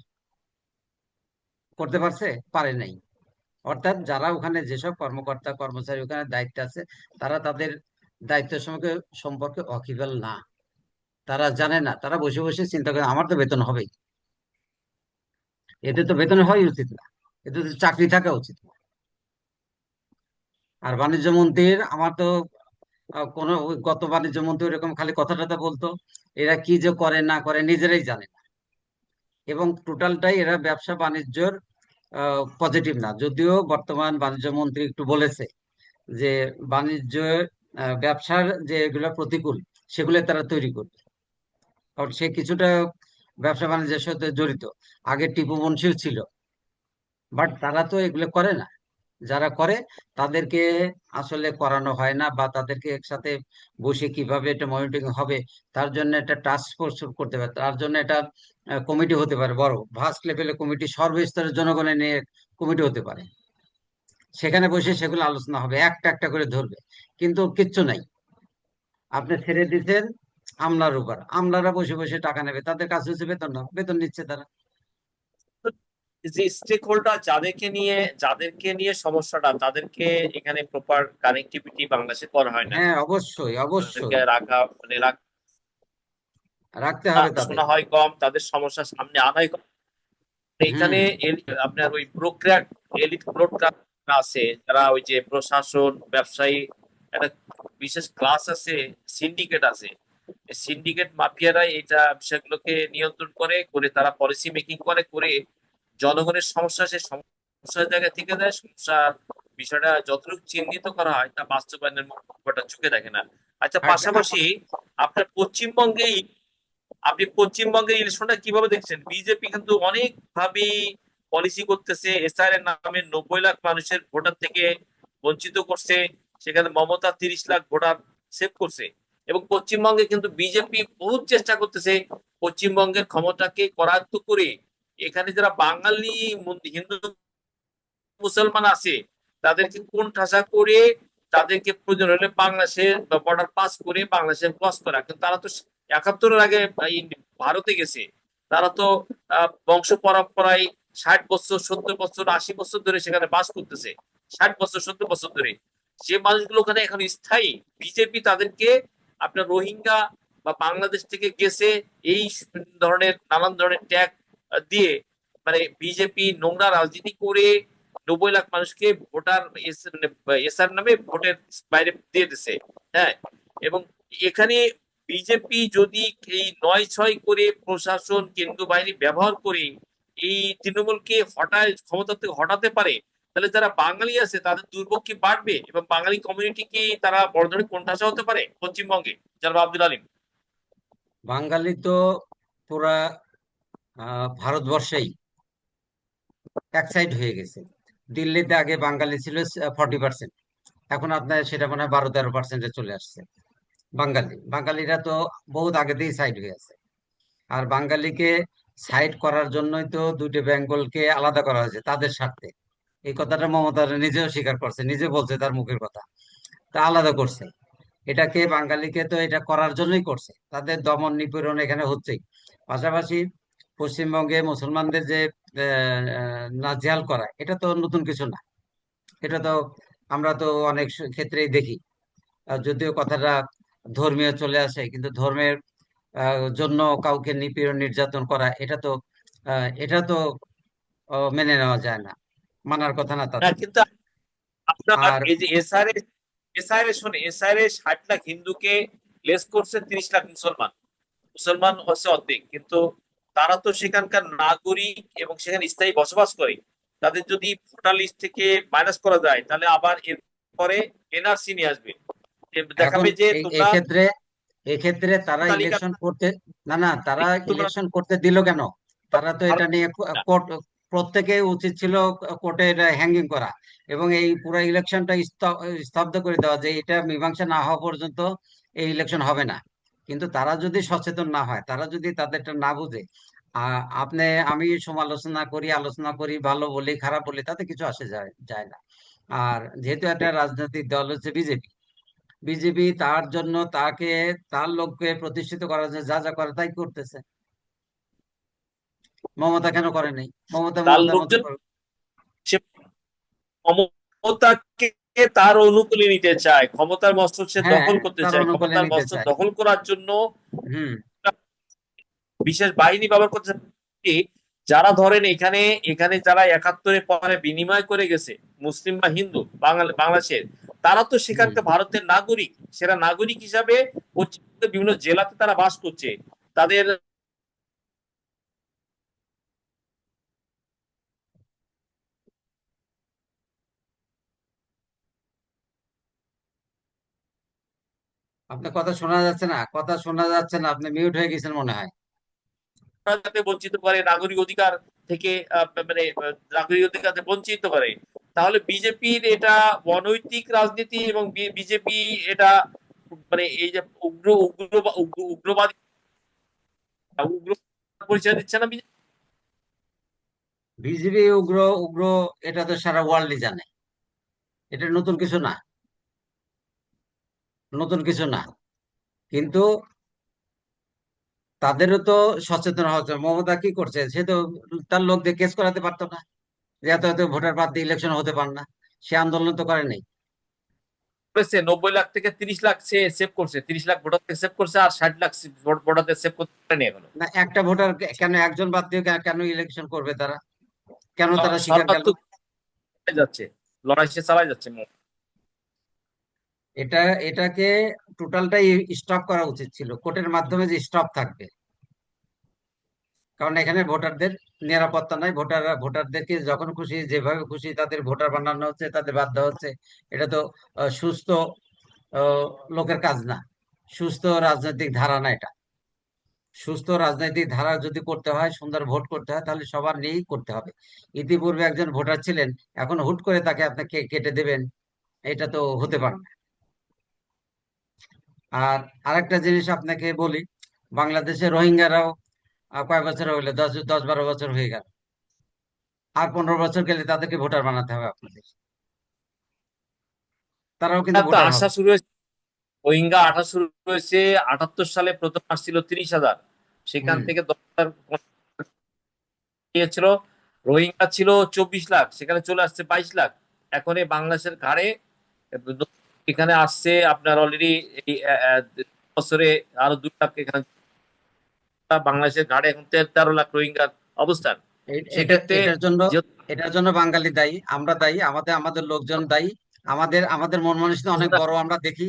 করতে পারছে? পারে নাই। অর্থাৎ যারা ওখানে, যেসব কর্মকর্তা কর্মচারী ওখানে দায়িত্বে আছে, তারা তাদের দায়িত্বের সম্পর্কে সম্পর্কে ওয়াকিবহাল না, তারা জানে না, তারা বসে বসে চিন্তা করে আমার তো বেতন হবেই। এতে তো বেতন হওয়াই উচিত না, এতে তো চাকরি থাকা উচিত না। আর বাণিজ্য মন্ত্রীর, আমার তো কোনো, ওই গত বাণিজ্য মন্ত্রী এরকম খালি কথা টথা বলতো, এরা কি যে করে না করে নিজেরাই জানে না। এবং টোটালটাই এরা ব্যবসা বাণিজ্যর পজিটিভ না, যদিও বর্তমান বাণিজ্য মন্ত্রী একটু বলেছে যে বাণিজ্য, ব্যবসার যে এগুলো প্রতিকূল, সেগুলো তারা তৈরি করবে। কারণ সে কিছুটা ব্যবসা বাণিজ্যের সাথে জড়িত, আগে টিপু মুনশিও ছিল, বাট তারা তো এগুলো করে না। যারা করে তাদেরকে আসলে করানো হয় না, বা তাদেরকে একসাথে বসে কিভাবে এটা মনিটরিং হবে, তার জন্য একটা টাস্ক ফোর্স করতে পারে, তার জন্য একটা কমিটি হতে পারে, বড় ভাস্ট লেভেলের কমিটি, সর্বস্তরের জনগণের নিয়ে কমিটি হতে পারে। সেখানে বসে সেগুলো আলোচনা হবে, একটা একটা করে ধরবে। কিন্তু কিচ্ছু নাই, আপনি ছেড়ে দিচ্ছেন আমলার উপর, আমলারা বসে বসে টাকা নেবে, তাদের কাজ হচ্ছে বেতন, না বেতন নিচ্ছে তারা। যে স্টেক হোল্ডার যাদেরকে নিয়ে সমস্যাটা, তাদেরকে এখানে প্রপার কানেক্টিভিটি বাংলাদেশে করা হয় না, হ্যাঁ, অবশ্যই তাদেরকে অবশ্যই রাখা মানে রাখতে হবে তাদের। শোনা হয় কম, তাদের সমস্যা সামনে আনাই কম, হুম। এখানে আপনার ওই ব্রোক্রাট, এলিট ব্রোক্রাট আছে, যারা ওই যে প্রশাসন, ব্যবসায়ী, একটা বিশেষ ক্লাস আছে, সিন্ডিকেট আছে। সিন্ডিকেট মাফিয়ারা এটা বিষয়গুলোকে নিয়ন্ত্রণ করে করে তারা পলিসি মেকিং করে জনগণের সমস্যা, সে সমস্যার জায়গা থেকে দেয়, সমস্যার বিষয়টা যতটুকু চিহ্নিত করা হয় তা বাস্তবায়নের ব্যাপারটা চোখে দেখে না। আচ্ছা, আর পাশাপাশি আপনার পশ্চিমবঙ্গেই, আপনি পশ্চিমবঙ্গের ইলেকশনটা কিভাবে দেখছেন? বিজেপি কিন্তু অনেক ভাবে পলিসি করতেছে, এসআর এর নামে 90 লাখ মানুষের ভোটার থেকে বঞ্চিত করছে, সেখানে মমতা 30 লাখ ভোটার সেভ করছে। এবং পশ্চিমবঙ্গে কিন্তু বিজেপি বহুত চেষ্টা করতেছে পশ্চিমবঙ্গের ক্ষমতাকে করায়ত্ত করে এখানে যারা বাঙালি হিন্দু মুসলমান আছে তাদেরকে কোন ঠাসা করে তাদেরকে প্রয়োজন হলে বাংলাদেশের বর্ডার পাস করে বাংলাদেশে ক্রস করা। কিন্তু তারা তো 71-এর আগে ভারতে গেছে। তারা তো বংশ পরম্পরায় 60 বছর, 70 বছর, 80 বছর ধরে সেখানে বাস করতেছে, 60 বছর, 70 বছর ধরে। যে মানুষগুলো ওখানে এখন স্থায়ী, বিজেপি তাদেরকে আপনার রোহিঙ্গা বা বাংলাদেশ থেকে গেছে এই ধরনের নানান ধরনের ট্যাগ দিয়ে, মানে বিজেপি নোংরা রাজনীতি করে 90 লাখ মানুষকে ভোটার এসআর নামে ভোটের বাইরে দিয়ে দিছে। হ্যাঁ, এবং এখানে বিজেপি যদি এই 9-6 করে প্রশাসন, কেন্দ্রীয় বাহিনী ব্যবহার করে এই তৃণমূলকে হটায়, ক্ষমতা থেকে হটাতে পারে, তাহলে যারা বাঙালি আছে তাদের দুর্ভোগ কি বাড়বে এবং বাঙালি কমিউনিটি কি তারা বড় ধরনের কোণঠাসা হতে পারে পশ্চিমবঙ্গে? জনাব আব্দুল আলিম। বাঙালি তো পুরা ভারতবর্ষেই এক সাইড হয়ে গেছে। দিল্লিতে আগে বাঙালি ছিল 40%, এখন আপনার সেটা মনে হয় 12-13%-এ চলে আসছে। বাঙালিরা তো বহুত আগেতেই সাইড হয়ে আছে। আর বাঙালিকে সাইড করার জন্যই তো দুইটা বেঙ্গলকে আলাদা করা হয়েছে তাদের স্বার্থে। এই কথাটা মমতা নিজেও স্বীকার করছে, নিজে বলছে তার মুখের কথা। তা আলাদা করছে, এটাকে বাঙালিকে তো এটা করার জন্যই করছে, তাদের দমন নিপীড়ন এখানে হচ্ছেই। পাশাপাশি পশ্চিমবঙ্গে মুসলমানদের যে নাজেহাল করা, এটা তো নতুন কিছু না। এটা তো আমরা তো অনেক ক্ষেত্রেই দেখি। যদিও কথাটা ধর্মীয় চলে আসে, কিন্তু ধর্মের জন্য কাউকে নিপীড়ন নির্যাতন করা, এটা তো মেনে নেওয়া যায় না, মানার কথা না হ্যাঁ, তাদের। কিন্তু আপনার আর এই যে এসআইআর শুনে, এসআইআর 60 লাখ হিন্দুকে লেস করছে 30 লাখ মুসলমান। মুসলমান হচ্ছে অর্ধেক, কিন্তু তারা তো সেখানকার নাগরিক এবং সেখানে স্থায়ী বসবাস করে। তাদের যদি ভোটার লিস্ট থেকে মাইনাস করা যায় তাহলে আবার এরপরে এনআরসি নিয়ে আসবে, এখন দেখাবে যে তোমরা এক্ষেত্রে এক্ষেত্রে তারা তালিকা, ইলেকশন করতে, না না, তারা তোমরা ইলেকশন করতে দিল কেন? তারা তো এটা ভারত নিয়ে না। কোর্ট, প্রত্যেকেই উচিত ছিল কোর্টে এটা হ্যাঙ্গিং করা এবং এই পুরো ইলেকশনটা স্তব্ধ করে দেওয়া, যে এটা মীমাংসা না হওয়া পর্যন্ত এই ইলেকশন হবে না। কিন্তু তারা যদি সচেতন না হয়, তারা যদি তাদেরটা না বুঝে, আপনি আমি সমালোচনা করি, আলোচনা করি, ভালো বলি, খারাপ বলি, তাতে কিছু আসে যায় যায় না। আর যেহেতু একটা রাজনৈতিক দল হচ্ছে বিজেপি, বিজেপি তার জন্য তাকে, তার লোককে প্রতিষ্ঠিত করার জন্য যা যা করে তাই করতেছে। মমতা কেন করে নাই? মমতা তার মমতার মতো লোকজন করে। সে ক্ষমতাকে তার অনুকূলে নিতে চায়, ক্ষমতার মস্তক সে হ্যাঁ, দখল করতে তার চায়। অনুকূলে ক্ষমতার নিতে মস্তক চায়। দখল করার জন্য হুম। বিশেষ বাহিনী ব্যবহার করতে চায়। যারা ধরেন এখানে, যারা 71-এর পরে বিনিময় করে গেছে, মুসলিম বা হিন্দু, বাংলাদেশের, তারা তো হুম। সেখানকার ভারতের নাগরিক। সেরা নাগরিক হিসাবে পশ্চিমবঙ্গের বিভিন্ন জেলাতে তারা বাস করছে। তাদের আপনার কথা শোনা যাচ্ছে না, কথা শোনা যাচ্ছে না, আপনি মিউট হয়ে গেছেন মনে হয়। যাতে বঞ্চিত করে নাগরিক অধিকার থেকে, মানে নাগরিক অধিকার থেকে বঞ্চিত করে, তাহলে বিজেপির এটা অনৈতিক রাজনীতি এবং বিজেপি এটা মানে এই যে উগ্রবাদী উগ্র পরিচয় দিচ্ছে না বিজেপি? বিজেপি উগ্র, উগ্র, এটা তো সারা ওয়ার্ল্ডই জানে। এটা নতুন কিছু না, নতুন কিছু না। কিন্তু তাদেরও তো সচেতন হওয়া উচিত। মমতা কি করছে? সে তো তার লোক দিয়ে কেস করাতে পারতো না, যে এত এত ভোটার বাদ দিয়ে ইলেকশন হতে পার না? সে আন্দোলন তো করে নাই। করেছে 90 লাখ থেকে 30 লাখ সে সেভ করছে, 30 লাখ ভোটার থেকে সেভ করছে, আর 60 লাখ ভোটারদের সেভ করতে পারেনি এখনো। না, একটা ভোটার কেন একজন বাদ দিয়ে কেন ইলেকশন করবে তারা? কেন তারা শিকার সরকার গেল? তো চালাই যাচ্ছে, লড়াই সে চালাই যাচ্ছে। এটা এটাকে টোটালটাই স্টপ করা উচিত ছিল, কোর্টের মাধ্যমে যে স্টপ থাকবে। কারণ এখানে ভোটারদের নিরাপত্তা নাই, ভোটারদেরকে যখন খুশি যেভাবে খুশি তাদের ভোটার বানানো হচ্ছে, তাদের বাদ দেওয়া হচ্ছে। এটা তো সুস্থ আহ, লোকের কাজ না, সুস্থ রাজনৈতিক ধারা না এটা। সুস্থ রাজনৈতিক ধারা যদি করতে হয়, সুন্দর ভোট করতে হয়, তাহলে সবার নিয়েই করতে হবে। ইতিপূর্বে একজন ভোটার ছিলেন, এখন হুট করে তাকে আপনাকে কেটে দেবেন, এটা তো হতে পারে না। আর আরেকটা জিনিস আপনাকে বলি, বাংলাদেশে রোহিঙ্গারাও কয় বছর হইলো, 10-12 বছর হয়ে গেল। আর 15 বছর গেলে তাদেরকে ভোটার বানাতে হবে আপনাদের। তারাও কিন্তু রোহিঙ্গা তো ভোটার আসা হবে। শুরু হয়েছে, রোহিঙ্গা আসা শুরু হয়েছে 78 সালে, প্রথম আসছিল 30,000, সেখান হুম। থেকে 10,000 গিয়েছিল। রোহিঙ্গা ছিল 24 লাখ, সেখানে চলে আসছে 22 লাখ। এখন এই বাংলাদেশের ঘাড়ে এখানে আসছে আপনার অলরেডি এই বছরে আরো 2 লাখ এখানে, বাংলাদেশের ঘাড়ে এখন 13 লাখ রোহিঙ্গার অবস্থান। সেক্ষেত্রে এটার জন্য যে বাঙালি দায়ী, আমরা দায়ী, আমাদের আমাদের লোকজন দায়ী। আমাদের আমাদের মন মানসিকতা অনেক বড়, আমরা দেখি।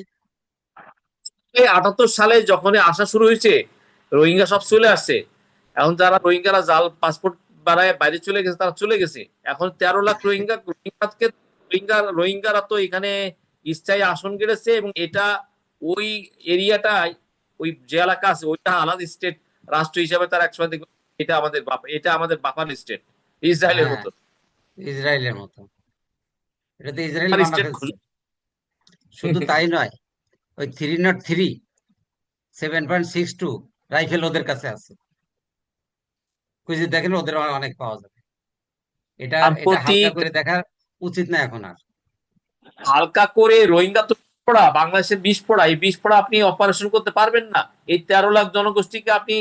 78 সালে যখন আসা শুরু হয়েছে, রোহিঙ্গা সব চলে আসছে। এখন যারা রোহিঙ্গারা জাল পাসপোর্ট বাড়ায় বাইরে চলে গেছে তারা চলে গেছে। এখন 13 লাখ রোহিঙ্গারা তো এখানে স্থায়ী আসন গেড়েছে, এবং এটা ওই এরিয়াটাই, ওই যে এলাকা আছে ওইটা আলাদা স্টেট রাষ্ট্র হিসাবে তারা একসময় দেখবে এটা আমাদের বাপার স্টেট, ইসরায়েলের হ্যাঁ, মতো ইসরায়েলের মতো। এটা তো ইসরায়েল বানা স্টেট ফেলছে। খুঁজে। শুধু তাই নয়, ওই 303, 7.62 রাইফেল ওদের কাছে আছে। খুঁজে দেখেন, ওদের অনেক পাওয়া যাবে। এটা এটা হালকা সাম্প্রতিক করে দেখা উচিত না এখন আর। হালকা করে রোহিঙ্গা তো পড়া, বাংলাদেশের 20 পড়া, এই 20 পড়া আপনি অপারেশন করতে পারবেন না। এই 13 লাখ জনগোষ্ঠীকে আপনি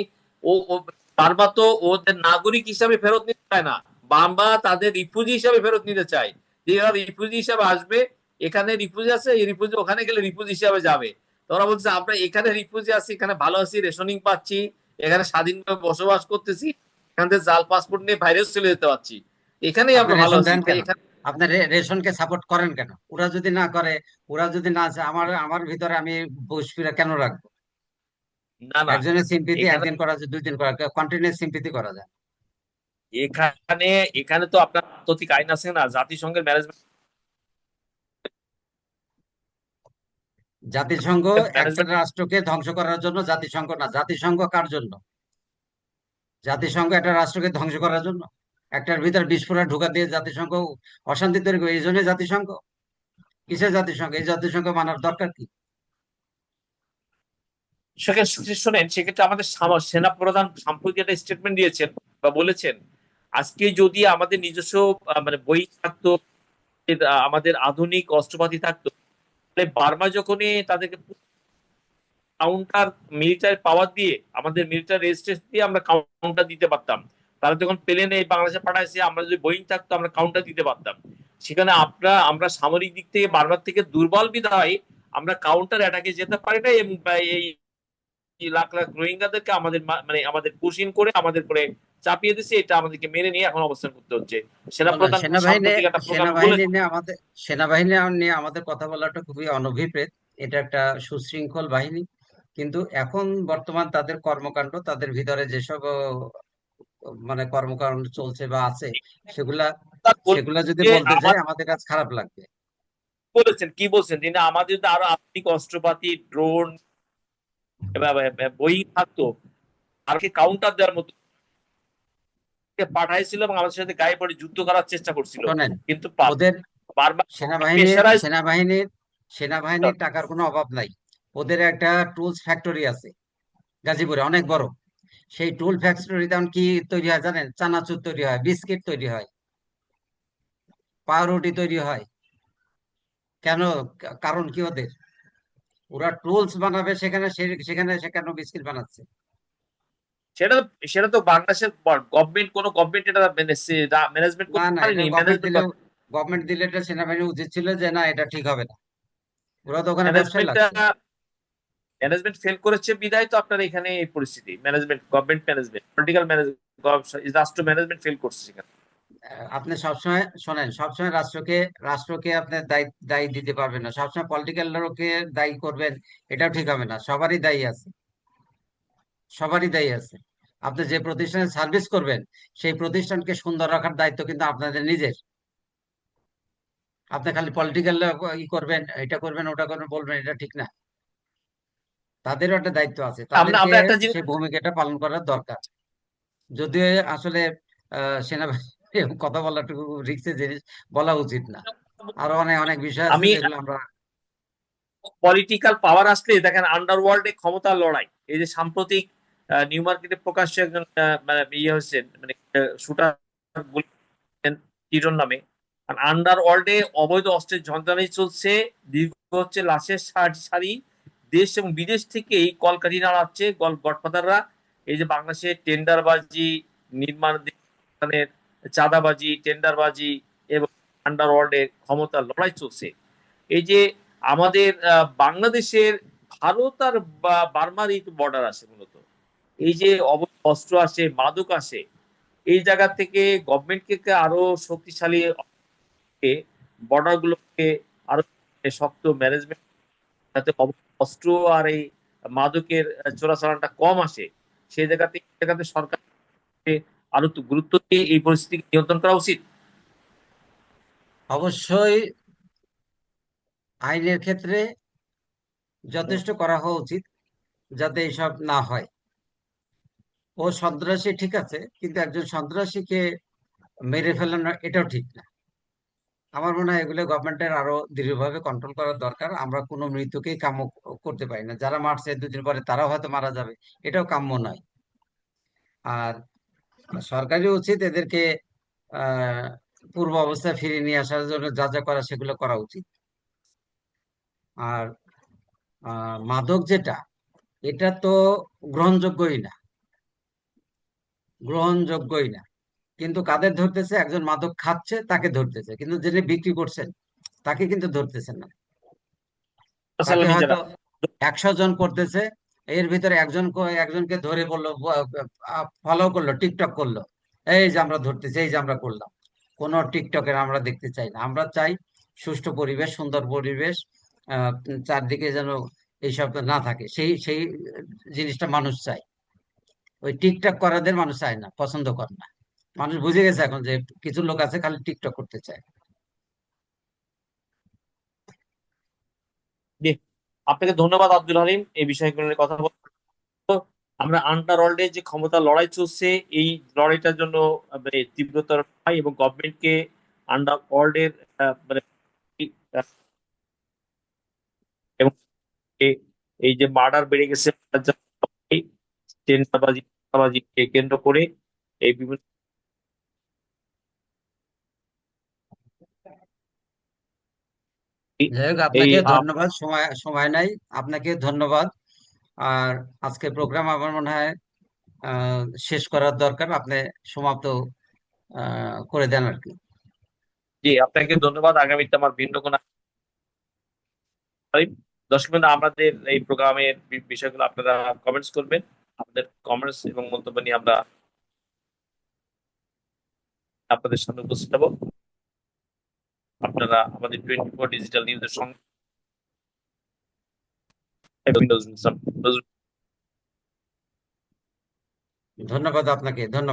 বারবার তো ওদের নাগরিক হিসাবে ফেরত নিতে চায় না, বারবা তাদের রিফিউজি হিসাবে ফেরত নিতে চায়। যে রিফিউজি হিসাবে আসবে, এখানে রিফিউজি আছে, এই রিফিউজি ওখানে গেলে রিফিউজি হিসাবে যাবে। তোরা বলছে আমরা এখানে রিফিউজি আছি, এখানে ভালো আছি, রেশনিং পাচ্ছি, এখানে স্বাধীনভাবে বসবাস করতেছি, এখান থেকে জাল পাসপোর্ট নিয়ে বাইরেও চলে যেতে পারছি, এখানেই আপনি আমরা ভালো রেশন আছি দেন ভাই কেন? এখানে। আপনার রেশনকে সাপোর্ট করেন কেন? ওরা যদি না করে, ওরা যদি না চায়, আমার আমার ভিতরে আমি বসপিরা কেন রাখবো? না না, একজনের সিম্পিতি এখানে একদিন করা যায়, 2 দিন করা, কন্টিনিউয়াস সিম্পিতি করা যায়। এখানে এখানে তো আপনার আন্তর্জাতিক আইন আছে না, জাতিসংঘের ম্যানেজমেন্ট জাতিসংঘ একটা ম্যানেজমেন্ট রাষ্ট্রকে ধ্বংস করার জন্য, জাতিসংঘ না। জাতিসংঘ কার জন্য? জাতিসংঘ একটা রাষ্ট্রকে ধ্বংস করার জন্য। একটার ভিতর বিস্ফোরণ ঢোকা দিয়ে জাতিসংঘ অশান্তি তৈরি করে, এই জন্য জাতিসংঘ। কিসের জাতিসংঘ? এই জাতিসংঘ মানার দরকার কি? শোনেন, সেক্ষেত্রে আমাদের সেনা প্রধান সাম্প্রতিক একটা স্টেটমেন্ট দিয়েছেন বা বলেছেন, আজকে যদি আমাদের নিজস্ব মানে বই থাকতো, আমাদের আধুনিক অস্ত্রপাতি থাকতো, তাহলে বার্মা যখনই তাদেরকে কাউন্টার মিলিটারি পাওয়ার দিয়ে, আমাদের মিলিটারি রেজিস্ট্রেশন দিয়ে আমরা কাউন্টার দিতে পারতাম। তারা যখন প্লেনে বাংলাদেশে পাঠাইছে, আমরা যদি বোয়িং থাকতো আমরা কাউন্টার দিতে পারতাম। সেখানে আমরা সামরিক দিক থেকে বার্মার থেকে দুর্বল বিধায় আমরা কাউন্টার অ্যাটাকে যেতে পারি না, এবং এই লাখ লাখ রোহিঙ্গাদেরকে আমাদের মানে আমাদের পুশিন করে আমাদের করে চাপিয়ে দিচ্ছে, এটা আমাদেরকে মেনে নিয়ে এখন অবস্থান করতে হচ্ছে। সেনাপ্রধান সেনাবাহিনী সাম্প্রতিক একটা প্রোগ্রামে সেনাবাহিনী বলেছেন। নিয়ে আমাদের সেনাবাহিনী নিয়ে আমাদের কথা বলাটা খুবই অনভিপ্রেত। এটা একটা সুশৃঙ্খল বাহিনী। কিন্তু এখন বর্তমান তাদের কর্মকাণ্ড, তাদের ভিতরে যেসব মানে কর্মকাণ্ড চলছে বা আছে, সেগুলা সেগুলা যদি যে বলতে যাই আমার আমাদের কাছে খারাপ লাগবে। বলেছেন, কি বলছেন, তিনি আমাদের যদি আরো আধুনিক অস্ত্রপাতি, ড্রোন বই থাকতো, আর কি কাউন্টার দেওয়ার মতো পাঠাইছিল, এবং আমাদের সাথে গায়ে পড়ে যুদ্ধ করার চেষ্টা করছিল, শোনেন, কিন্তু ওদের বারবার সেনাবাহিনীর প্রেশারাইজ। সেনাবাহিনীর সেনাবাহিনীর টাকার কোনো অভাব নাই। ওদের একটা টুলস ফ্যাক্টরি আছে গাজীপুরে, অনেক বড়। সেই টুল ফ্যাক্টরিতে এখন কি তৈরি হয় জানেন? চানাচুর তৈরি হয়, বিস্কিট তৈরি হয়, পাউরুটি তৈরি হয়। কেন? কারণ কি ওদের? ওরা টুলস বানাবে, সেখানে সেখানে সে কেন বিস্কিট বানাচ্ছে? সেটা তো সেটা তো বাংলাদেশের গভর্নমেন্ট, কোন গভর্নমেন্ট এটা ম্যানেজমেন্ট না করতে না, এটা পারেনি, ম্যানেজমেন্ট। গভর্নমেন্ট দিলে এটা সেনাবাহিনী উচিত ছিল যে না, এটা ঠিক হবে না। ওরা তো ওখানে ব্যবসায় ম্যানেজমেন্টটা লাগছে। ম্যানেজমেন্ট ফেল করেছে বিধায় তো আপনার এখানে এই পরিস্থিতি। Management, government management, political management, রাষ্ট্র ম্যানেজমেন্ট ফেল করছে সেখানে। আপনি সবসময় শোনেন, সবসময় রাষ্ট্রকে আপনি দায়ী দায়ী দিতে পারবেন না, সবসময় পলিটিক্যাল লোককে দায়ী করবেন, এটাও ঠিক হবে না। সবারই দায়ী আছে, সবারই দায়ী আছে। আপনি যে প্রতিষ্ঠানে সার্ভিস করবেন, সেই প্রতিষ্ঠানকে সুন্দর রাখার দায়িত্ব কিন্তু আপনাদের নিজের। আপনি খালি পলিটিক্যাল করবেন, এটা করবেন ওটা করবেন বলবেন, এটা ঠিক না। তাদেরও একটা দায়িত্ব আছে, আমরা তাদেরকে আমরা একটা জিনিস সেই ভূমিকাটা পালন করার দরকার। যদিও আসলে সেনাবাহিনী এরকম কথা বলাটুকু রিস্কের জিনিস, বলা উচিত না। আরো অনেক অনেক বিষয় আছে আমি যেগুলো আমরা। পলিটিক্যাল পাওয়ার আসলে দেখেন আন্ডারওয়ার্ল্ডে ক্ষমতার লড়াই, এই যে সাম্প্রতিক নিউ মার্কেটে প্রকাশ্যে একজন মানে ইয়ে হয়েছেন, মানে শুটার টিরন নামে। আন্ডারওয়ার্ল্ডে অবৈধ অস্ত্রের ঝঞ্ঝানি চলছে, দীর্ঘ হচ্ছে লাশের সারি। দেশ এবং বিদেশ থেকে এই কলকাঠি নাড়াচ্ছে গডফাদাররা। এই যে বাংলাদেশে টেন্ডারবাজি, নির্মাণ চাঁদাবাজি, টেন্ডারবাজি এবং আন্ডারওয়ার্ল্ডে ক্ষমতার লড়াই চলছে। এই যে আমাদের বাংলাদেশের ভারত আর বার্মার এই বর্ডার আছে মূলত, এই যে অবৈধ অস্ত্র আসে, মাদক আসে, এই জায়গা থেকে গভর্নমেন্টকে আরো শক্তিশালী বর্ডার গুলোকে আরো শক্ত ম্যানেজমেন্ট, যাতে অস্ত্র আর এই মাদকের চোরাচালানটা কম আসে, সেই জায়গাতে সরকার আরো তো গুরুত্ব দিয়ে এই পরিস্থিতি নিয়ন্ত্রণ করা উচিত। অবশ্যই আইনের ক্ষেত্রে যথেষ্ট করা হওয়া উচিত, যাতে এইসব না হয়। ও সন্ত্রাসী ঠিক আছে, কিন্তু একজন সন্ত্রাসীকে মেরে ফেলানো এটাও ঠিক না। আমার মনে হয় এগুলো গভর্নমেন্টের আরো দৃঢ়ভাবে কন্ট্রোল করার দরকার। আমরা কোনো মৃত্যুকেই কাম্য করতে পারি না। যারা মারছে দুদিন পরে তারাও হয়তো মারা যাবে, এটাও কাম্য নয়। আর সরকারি উচিত এদেরকে আহ পূর্ব অবস্থায় ফিরিয়ে নিয়ে আসার জন্য যা যা করা সেগুলো করা উচিত। আর মাদক যেটা, এটা তো গ্রহণযোগ্যই না, গ্রহণযোগ্যই না। কিন্তু কাদের ধরতেছে? একজন মাদক খাচ্ছে তাকে ধরতেছে, কিন্তু যিনি বিক্রি করছেন তাকে কিন্তু ধরতেছেন না। তাকে হয়তো নিজেরা 100 জন করতেছে, এর ভিতরে একজনকে ধরে বললো, ফলো করলো, টিকটক করলো, এই যে আমরা ধরতেছি, এই যে আমরা করলাম। কোন টিকটকের আমরা দেখতে চাই না। আমরা চাই সুষ্ঠু পরিবেশ, সুন্দর পরিবেশ, আহ চারদিকে যেন এইসব না থাকে, সেই সেই জিনিসটা মানুষ চায়। ওই টিকটক করাদের মানুষ চায় না, পছন্দ করে না। মানুষ বুঝে গেছে এখন যে কিছু লোক আছে খালি টিকটক করতে চায়। জি, আপনাকে ধন্যবাদ আব্দুল হালিম এই বিষয়গুলো নিয়ে কথা বলতে। আমরা আন্ডারওয়ার্ল্ডে যে ক্ষমতা লড়াই চলছে, এই লড়াইটার জন্য মানে তীব্রতর হয় এবং গভর্নমেন্টকে আন্ডারওয়ার্ল্ডের মানে আহ, এবং এই যে মার্ডার বেড়ে গেছে, টেন্ডারবাজিকে কেন্দ্র করে এই বিভিন্ন যাই হোক, এই আপনাকে ধন্যবাদ। সময় সময় নাই, আপনাকে ধন্যবাদ। আর আজকে প্রোগ্রাম আমার মনে হয় আহ, শেষ করার দরকার। আপনি সমাপ্ত করে দেন আর কি। জি, আপনাকে ধন্যবাদ। আগামীতে আমার ভিন্ন কোনো দর্শক বিন্দু, আমাদের এই প্রোগ্রামের বিষয়গুলো আপনারা কমেন্টস করবেন। আপনাদের কমেন্টস এবং মন্তব্য নিয়ে আমরা আপনাদের সামনে উপস্থিত হবো। আপনারা আমাদের 24 ডিজিটাল নিউজের সঙ্গে ধন্যবাদ আপনাকে, ধন্যবাদ।